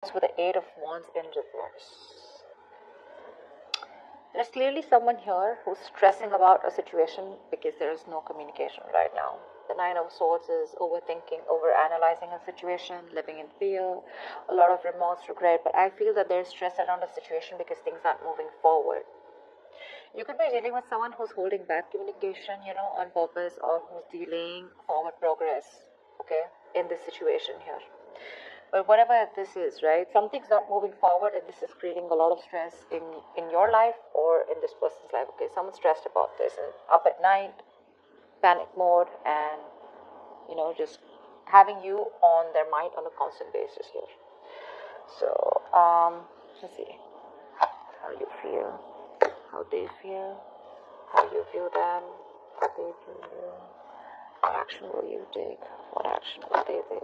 with the Eight of Wands in reverse. There's clearly someone here who's stressing about a situation because there is no communication right now. The Nine of Swords is overthinking, overanalyzing a situation, living in fear, a lot of remorse, regret. But I feel that there's stress around a situation because things aren't moving forward. You could be dealing with someone who's holding back communication, on purpose, or who's delaying forward progress, okay, in this situation here. But whatever this is, right, something's not moving forward, and this is creating a lot of stress in your life or in this person's life, okay? Someone's stressed about this and up at night, panic mode, and, just having you on their mind on a constant basis here. So, let's see how you feel. How they feel, how you view them, how they view you. What action will you take? What action will they take?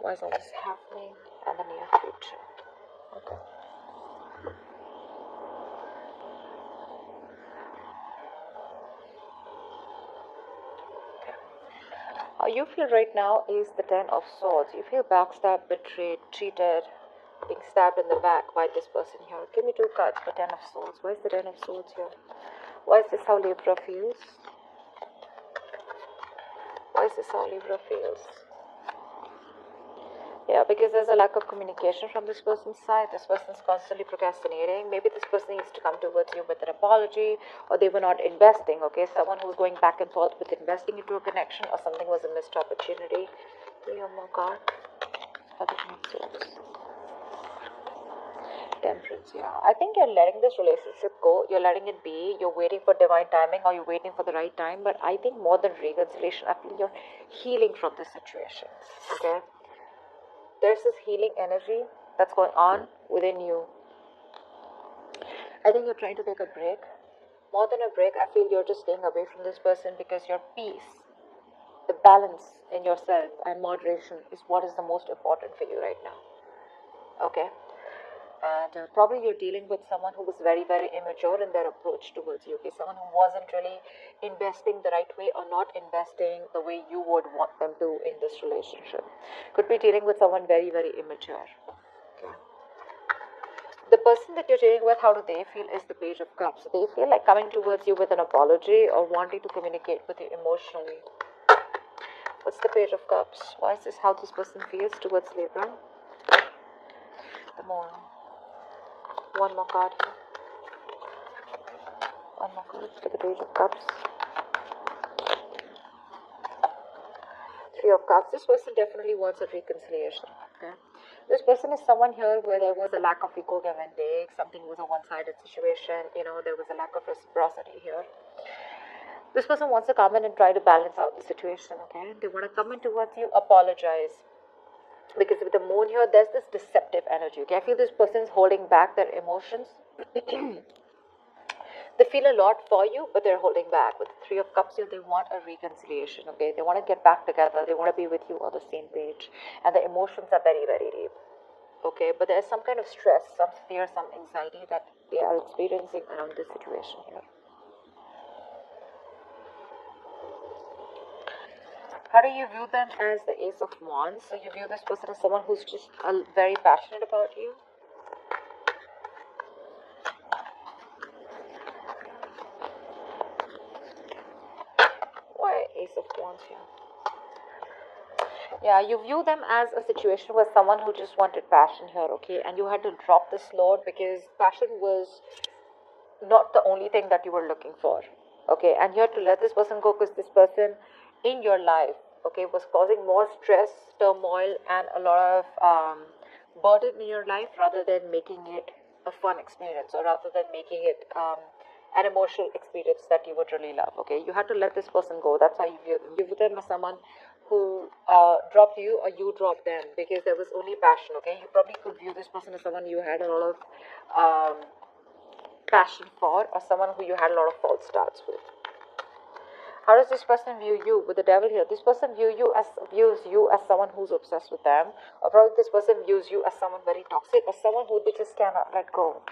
Why is all this happening in the near future? Okay. How you feel right now is the Ten of Swords. You feel backstabbed, betrayed, cheated, being stabbed in the back by this person here. Give me 2 cards for Ten of Swords. Why is the Ten of Swords here? Why is this how Libra feels? Why is this how Libra feels? Yeah, because there's a lack of communication from this person's side. This person's constantly procrastinating. Maybe this person needs to come towards you with an apology, or they were not investing, okay? Someone who's going back and forth with investing into a connection, or something was a missed opportunity. Give me one more card. Other Swords. Temperance, yeah. I think you're letting this relationship go. You're letting it be. You're waiting for divine timing, or you're waiting for the right time. But I think more than reconciliation, I feel you're healing from this situation, okay? There's this healing energy that's going on within you. I think you're trying to take a break. More than a break, I feel you're just staying away from this person because your peace, the balance in yourself, and moderation is what is the most important for you right now. Okay? And probably you're dealing with someone who was very, very immature in their approach towards you. Okay? Someone who wasn't really investing the right way, or not investing the way you would want them to in this relationship. Could be dealing with someone very, very immature. Okay. The person that you're dealing with, how do they feel, is the Page of Cups. So they feel like coming towards you with an apology or wanting to communicate with you emotionally. What's the Page of Cups? Why is this how this person feels towards Libra? The Moon. One more card here. One more card for the Page of Cups. Three of Cups. This person definitely wants a reconciliation. Okay. This person is someone here where there was a lack of equal give and take. Something was a one-sided situation. There was a lack of reciprocity here. This person wants to come in and try to balance out the situation. Okay. They want to come in towards you, apologize. Because with the Moon here, there's this deceptive energy. Okay, I feel this person is holding back their emotions. They feel a lot for you, but they're holding back. With the Three of Cups here, they want a reconciliation. Okay, they want to get back together. They want to be with you on the same page, and the emotions are very, very deep. Okay, but there's some kind of stress, some fear, some anxiety that they are experiencing around this situation here. How do you view them? As the Ace of Wands. So you view this person as someone who's just very passionate about you. Why Ace of Wands here? Yeah, you view them as a situation where someone who just wanted passion here, okay? And you had to drop this load because passion was not the only thing that you were looking for, okay? And you had to let this person go because this person in your life, okay, was causing more stress, turmoil, and a lot of burden in your life rather than making it a fun experience, or rather than making it an emotional experience that you would really love, okay? You had to let this person go. That's how you view them. You view them as someone who dropped you, or you dropped them, because there was only passion, okay? You probably could view this person as someone you had a lot of passion for, or someone who you had a lot of false starts with. How does this person view you? With the Devil here, this person views you as someone who's obsessed with them, or probably this person views you as someone very toxic, or someone who they just cannot let go.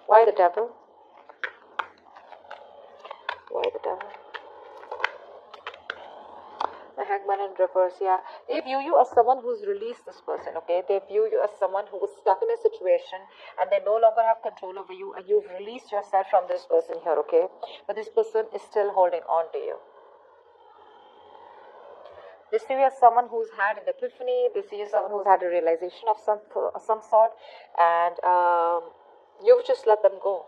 Why the Devil? Why the Devil? The Hangman in reverse, yeah. They view you as someone who's released this person, okay? They view you as someone who was stuck in a situation and they no longer have control over you, and you've released yourself from this person here, okay? But this person is still holding on to you. They see you as someone who's had an epiphany. They see you as someone who's had a realization of some sort, and you've just let them go.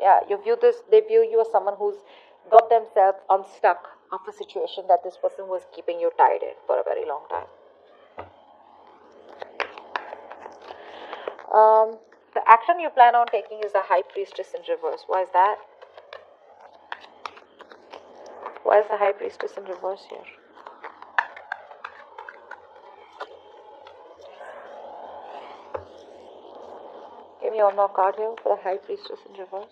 Yeah, they view you as someone who's got themselves unstuck of a situation that this person was keeping you tied in for a very long time. The action you plan on taking is the High Priestess in reverse. Why is that? Why is the High Priestess in reverse here? Give me one more card here for the High Priestess in reverse.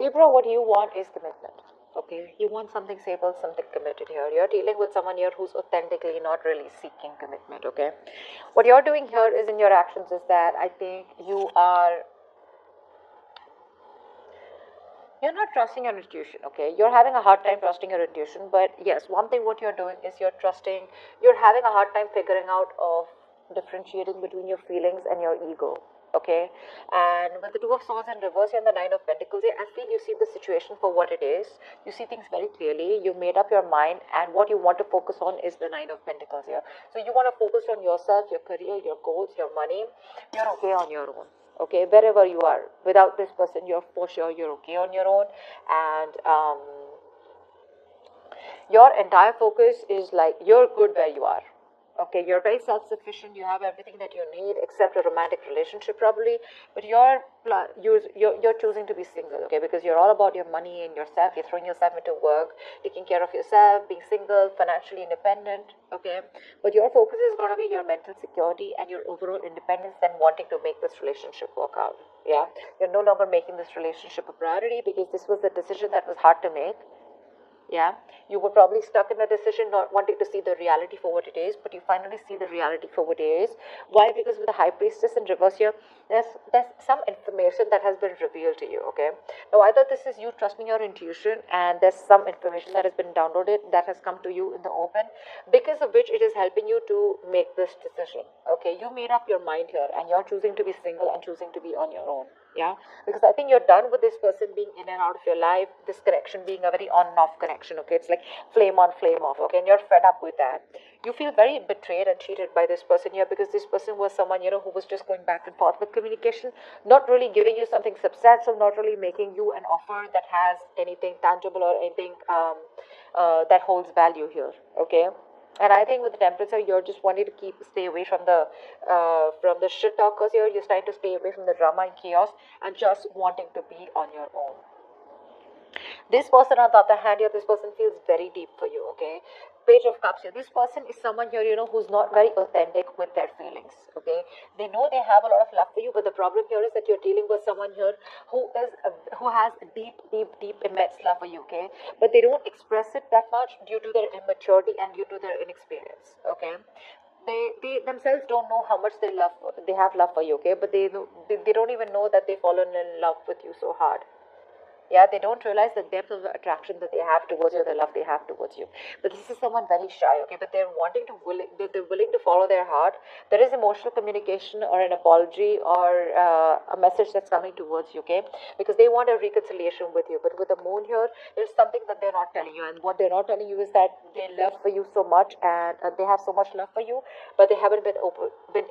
Libra, what you want is commitment. Okay, you want something stable, something committed here. You're dealing with someone here who's authentically not really seeking commitment. Okay, what you're doing here is in your actions is that I think you're not trusting your intuition. Okay, you're having a hard time trusting your intuition. But yes, one thing what you're doing is you're having a hard time figuring out of differentiating between your feelings and your ego. Okay, and with the Two of Swords in reverse and the Nine of Pentacles, I feel you see the situation for what it is. You see things very clearly. You made up your mind, and what you want to focus on is the Nine of Pentacles here. So you want to focus on yourself, your career, your goals, your money. You're okay on your own. Okay, wherever you are, without this person, you're for sure you're okay on your own, and your entire focus is like you're good where you are. Okay, you're very self-sufficient. You have everything that you need except a romantic relationship, probably. But you're choosing to be single, okay? Because you're all about your money and yourself. You're throwing yourself into work, taking care of yourself, being single, financially independent, okay? But your focus is going to be your mental security and your overall independence than wanting to make this relationship work out. Yeah, you're no longer making this relationship a priority because this was a decision that was hard to make. Yeah, you were probably stuck in a decision, not wanting to see the reality for what it is, but you finally see the reality for what it is. Why? Because with the High Priestess in reverse here, there's some information that has been revealed to you, okay? Now, either this is you trusting your intuition and there's some information that has been downloaded that has come to you in the open, because of which it is helping you to make this decision, okay? You made up your mind here and you're choosing to be single and choosing to be on your own. Yeah, because I think you're done with this person being in and out of your life, this connection being a very on and off connection, okay? It's like flame on, flame off, okay? And you're fed up with that. You feel very betrayed and cheated by this person here because this person was someone, who was just going back and forth with communication, not really giving you something substantial, not really making you an offer that has anything tangible or anything that holds value here, okay? And I think with the Temperature, you're just wanting to stay away from the shit talkers here. You're trying to stay away from the drama and chaos and just wanting to be on your own. This person, on the other hand, here, this person feels very deep for you, okay? Page of Cups here. This person is someone here, who's not very authentic with their feelings, okay? They know they have a lot of love for you, but the problem here is that you're dealing with someone here who has a deep, immense love for you, okay? But they don't express it that much due to their immaturity and due to their inexperience, okay? They themselves don't know how much they have love for you, okay? But they don't even know that they've fallen in love with you so hard. Yeah, they don't realize the depth of the attraction that they have towards you, the love they have towards you. But this is someone very shy, okay? But they're they're willing to follow their heart. There is emotional communication or an apology or a message that's coming towards you, okay? Because they want a reconciliation with you. But with the Moon here, there's something that they're not telling you. And what they're not telling you is that they love for you so much and they have so much love for you, but they haven't been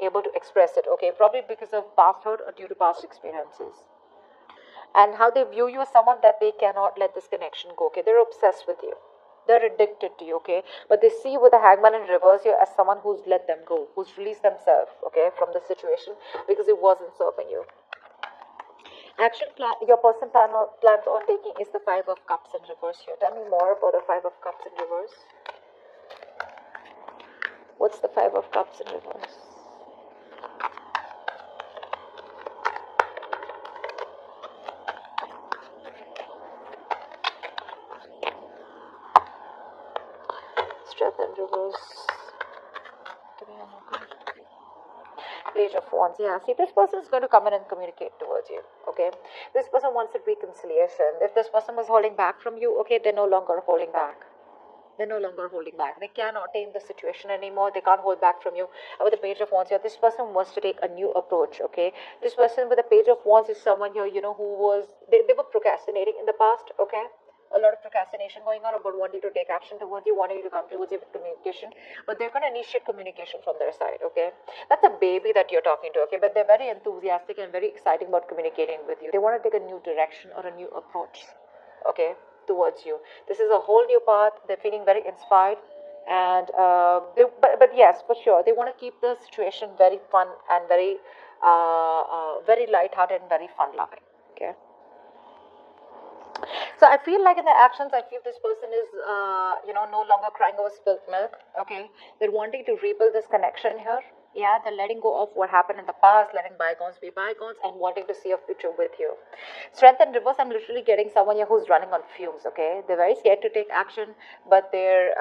able to express it, okay? Probably because of past hurt or due to past experiences. And how they view you as someone that they cannot let this connection go, okay? They're obsessed with you. They're addicted to you, okay? But they see with the Hangman in reverse here as someone who's let them go, who's released themselves, okay, from the situation because it wasn't serving you. Action plan your person plans on taking is the Five of Cups in reverse here. Tell me more about the Five of Cups in reverse. What's the Five of Cups in reverse? Strength and reverse. Page of Wands. Yeah, see, this person is going to come in and communicate towards you. Okay, this person wants a reconciliation. If this person was holding back from you, okay, they're no longer holding back. They're no longer holding back. They cannot tame the situation anymore. They can't hold back from you. And with the Page of Wands here, this person wants to take a new approach. Okay, this person with the Page of Wands is someone here, you know, who was they were procrastinating in the past. Okay, a lot of procrastination going on about wanting to take action towards you, wanting to come towards you with communication, but they're going to initiate communication from their side. Okay, that's a baby that you're talking to. Okay, but they're very enthusiastic and very exciting about communicating with you. They want to take a new direction or a new approach. Okay, towards you. This is a whole new path. They're feeling very inspired, and but yes, for sure, they want to keep the situation very fun and very light-hearted and very fun-loving. Okay. So I feel like in their actions, I feel this person is, no longer crying over spilt milk. Okay, they're wanting to rebuild this connection here. Yeah, they're letting go of what happened in the past, letting bygones be bygones, and wanting to see a future with you. Strength and reverse, I'm literally getting someone here who's running on fumes. Okay, they're very scared to take action, but they're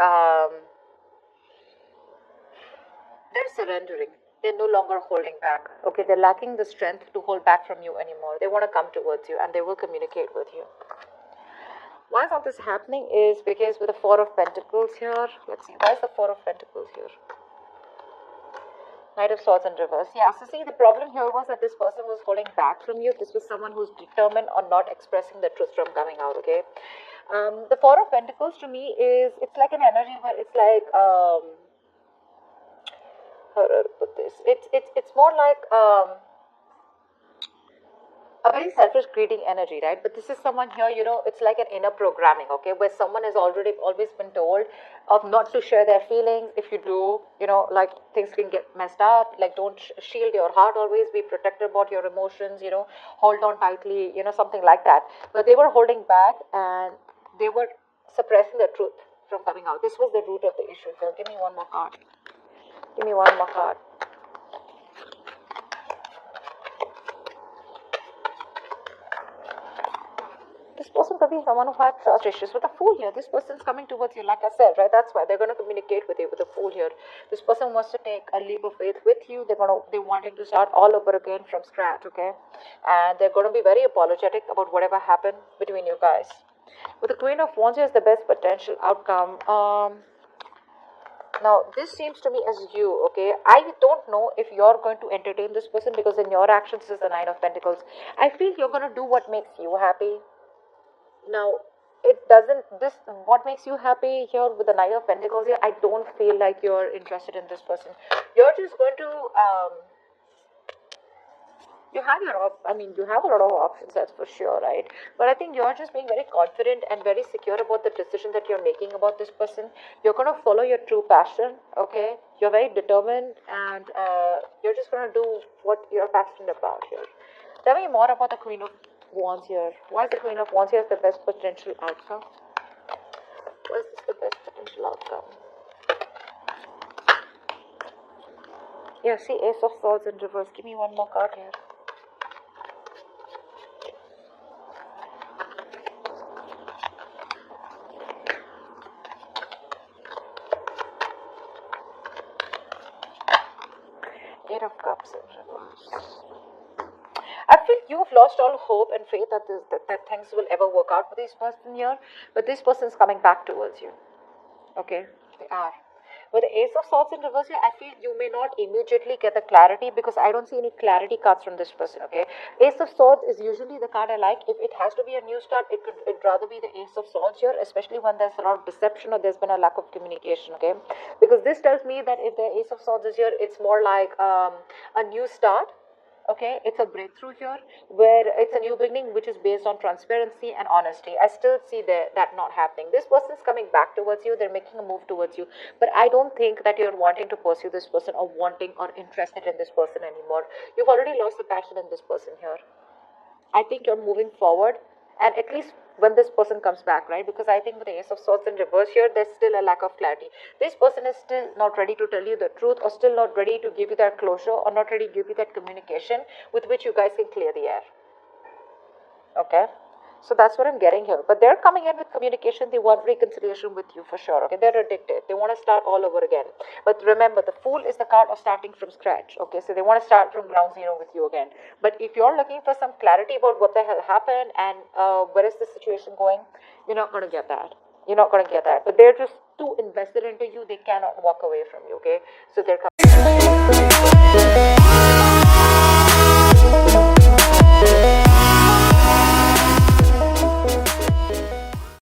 surrendering. They're no longer holding back. Okay, they're lacking the strength to hold back from you anymore. They want to come towards you, and they will communicate with you. Why is all this happening is because with the Four of Pentacles here, let's see, why is the Four of Pentacles here? Knight of Swords in reverse. Yeah, so see, the problem here was that this person was holding back from you. This was someone who's determined on not expressing the truth from coming out, okay? The Four of Pentacles to me is, it's like an energy where it's like, how do I put this? It's more like, a very selfish, greedy energy, right? But this is someone here, you know, it's like an inner programming, okay, where someone has already always been told of not to share their feelings. If you do, you know, like things can get messed up. Like, don't shield your heart always. Be protected about your emotions, you know, hold on tightly, you know, something like that. But they were holding back and they were suppressing the truth from coming out. This was the root of the issue. So give me one more card. Give me one more card. This person could be someone who had trust issues. With a Fool here, this person's coming towards you, like I said, right? That's why they're going to communicate with you with a Fool here. This person wants to take a leap of faith with you. They're wanting to start all over again from scratch, okay? And they're going to be very apologetic about whatever happened between you guys. With the Queen of Wands, is the best potential outcome. Now, this seems to me as you, okay? I don't know if you're going to entertain this person, because in your actions is the Nine of Pentacles. I feel you're going to do what makes you happy. Now, what makes you happy here with the Nine of Pentacles here, I don't feel like you're interested in this person. You're just going to, you have a lot of options, that's for sure, right? But I think you're just being very confident and very secure about the decision that you're making about this person. You're going to follow your true passion, okay? You're very determined, and you're just going to do what you're passionate about here. Tell me more about the Queen of Wands here. Why is the Queen of Wands here the best potential outcome? Why is this the best potential outcome? Yeah, see, Ace of Swords in reverse. Give me one more card here. Eight of Cups in reverse. I feel you've lost all hope and faith that things will ever work out for this person here. But this person is coming back towards you. Okay? They are. With the Ace of Swords in reverse here, I feel you may not immediately get the clarity, because I don't see any clarity cards from this person, okay? Ace of Swords is usually the card I like. If it has to be a new start, it'd rather be the Ace of Swords here, especially when there's a lot of deception or there's been a lack of communication, okay? Because this tells me that if the Ace of Swords is here, it's more like a new start. Okay, it's a breakthrough here, where it's a new beginning which is based on transparency and honesty. I still see that not happening. This person is coming back towards you. They're making a move towards you. But I don't think that you're wanting to pursue this person or wanting or interested in this person anymore. You've already lost the passion in this person here. I think you're moving forward, and at least when this person comes back, right? Because I think with the Ace of Swords in reverse here, there's still a lack of clarity. This person is still not ready to tell you the truth, or still not ready to give you that closure, or not ready to give you that communication with which you guys can clear the air. Okay? So that's what I'm getting here. But they're coming in with communication. They want reconciliation with you for sure. Okay, they're addicted. They want to start all over again. But remember, the Fool is the card of starting from scratch. Okay, so they want to start from ground zero with you again. But if you're looking for some clarity about what the hell happened and where is the situation going, you're not going to get that. You're not going to get that. But they're just too invested into you. They cannot walk away from you. Okay, so they're coming.